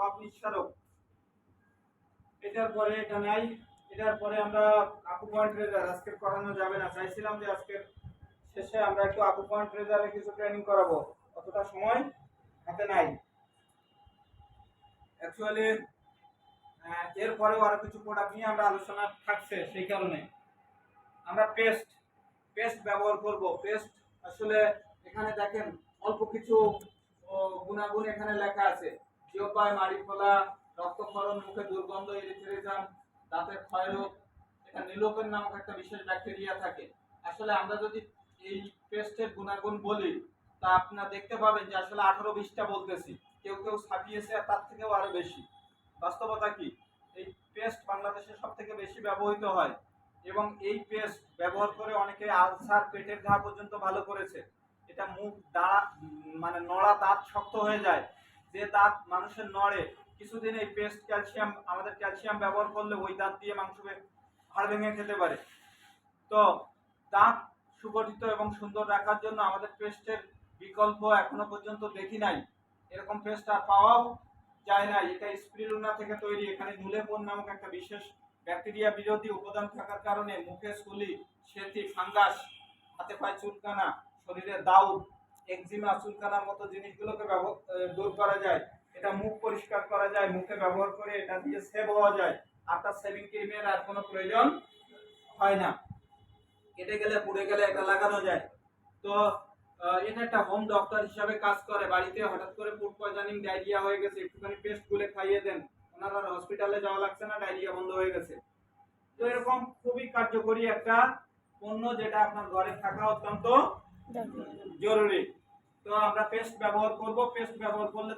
কফ নিঃসারক। এটার পরে এটা নাই। এটার পরে আমরা আকুপয়েন্ট রেজার আজকে করানো যাবে না, চাইছিলাম যে আজকের শেষে আমরা একটু আকুপয়েন্ট রেজারে কিছু ট্রেনিং করাবো, অতটা সময় হাতে নাই অ্যাকচুয়ালি। এরপরেও আরো কিছু প্রোডাক্ট নিয়ে আমরা আলোচনা থাকছে, সেই কারণে আমরা পেস্ট ব্যবহার করব। পেস্ট আসলে এখানে দেখেন অল্প কিছু গুণাগুণ এখানে লেখা আছে। জিওপাই, মাড়ি ফোলা, রক্তক্ষরণ, মুখে দুর্গন্ধ, এরিথ্রিজম, দাঁতের ক্ষয়রোগ, এটা নিলোপেন নামক একটা বিশেষ ব্যাকটেরিয়া থাকে। আসলে আমরা যদি এই পেস্টের গুণাগুণ বলি তা আপনারা দেখতে পাবেন যে আসলে 18-20টা বলতেছি, কেউ কেউ ছাপিয়েছে তার থেকেও আরো বেশি। বাস্তবতা কি, এই পেস্ট বাংলাদেশে সব থেকে বেশি ব্যবহৃত হয় এবং এই পেস্ট ব্যবহার করে অনেকে আলসার, পেটের ঘা পর্যন্ত ভালো করেছে। এটা মুখ দাঁড়া মানে নড়া দাঁত শক্ত হয়ে যায়, যে দাঁত মানুষের নড়ে কিছুদিন এই পেস্ট আমাদের ক্যালসিয়াম ব্যবহার করলে ওই দাঁত দিয়ে মাংস হাড় ভেঙে খেতে পারে। তো দাঁত সুগঠিত এবং সুন্দর রাখার জন্য আমাদের পেস্টের বিকল্প এখনো পর্যন্ত দেখি নাই, এরকম পেস্ট আর পাওয়াও যায় না। এটা স্পিরুলিনা থেকে তৈরি। এখানে নুলেপন নামক একটা বিশেষ ব্যাকটেরিয়া বিরোধী উপাদান থাকার কারণে মুখে সুলি, সেতি, ফাঙ্গাস, হাতে পায়ে চুলকানা, শরীরে দাউদ, একজিমা, চুলকানার মতো জিনিসগুলোকে দূর করা যায়। এটা মুখ পরিষ্কার করা যায়, মুখে ব্যবহার করে এটা দিয়ে সেভ হওয়া যায়। আফটার সেভিং ক্রিমের আর কোনো প্রয়োজন হয় না। কেটে গেলে পুড়ে গেলে এটা লাগানো যায়। তো এটা একটা হোম ডক্টর হিসাবে কাজ করে। বাড়িতে হঠাৎ করে ফুড পয়জনিং, ডায়রিয়া হয়ে গেছে, একটুখানি পেস্ট গুলে খাইয়ে দেন, ওনার আর হসপিটালে যাওয়া লাগছে না, ডায়রিয়া বন্ধ হয়ে গেছে। তো এরকম খুবই কার্যকরী একটা পণ্য যেটা আপনার ঘরে থাকা অত্যন্ত জরুরি। তো আমরা পেস্ট ব্যবহার করব। পেস্ট ব্যবহার করলে